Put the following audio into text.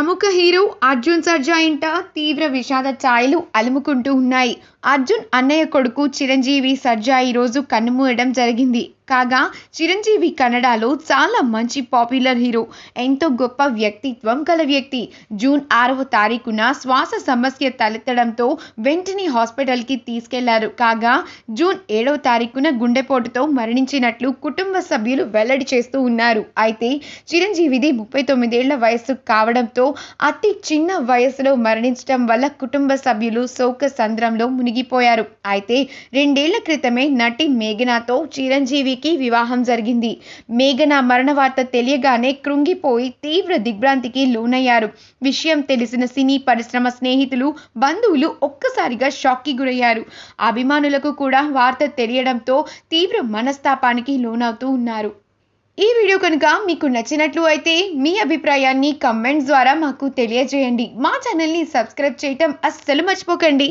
ప్రముఖ హీరో అర్జున్ సర్జా ఇంట తీవ్ర విషాద ఛాయలు అలుముకుంటూ ఉన్నాయి. అర్జున్ అన్నయ్య కొడుకు చిరంజీవి సర్జా ఈరోజు కన్నుమూయడం జరిగింది. కాగా చిరంజీవి కన్నడలో చాలా మంచి పాపులర్ హీరో, ఎంతో గొప్ప వ్యక్తిత్వం గల వ్యక్తి. జూన్ 6వ తారీఖున శ్వాస సమస్య తలెత్తడంతో వెంటనే హాస్పిటల్కి తీసుకెళ్లారు. కాగా జూన్ 7వ తారీఖున గుండెపోటుతో మరణించినట్లు కుటుంబ సభ్యులు వెల్లడి చేస్తూ ఉన్నారు. అయితే చిరంజీవిది 39 ఏళ్ల వయసు కావడంతో అతి చిన్న వయసులో మరణించడం వల్ల కుటుంబ సభ్యులు శోక సంద్రంలో మునిగిపోయారు. అయితే 2 ఏళ్ల క్రితమే నటి మేఘనాతో చిరంజీవికి వివాహం జరిగింది. మేఘన మరణ వార్త తెలియగానే కృంగిపోయి తీవ్ర దిగ్భ్రాంతికి లోనయ్యారు. విషయం తెలిసిన సినీ పరిశ్రమ స్నేహితులు, బంధువులు ఒక్కసారిగా షాక్కి గురయ్యారు. అభిమానులకు కూడా వార్త తెలియడంతో తీవ్ర మనస్తాపానికి లోనవుతూ ఉన్నారు. ఈ వీడియో కనుక మీకు నచ్చినట్లు అయితే మీ అభిప్రాయాన్ని కమెంట్స్ ద్వారా మాకు తెలియజేయండి. మా ఛానల్ని సబ్స్క్రైబ్ చేయటం అస్సలు మర్చిపోకండి.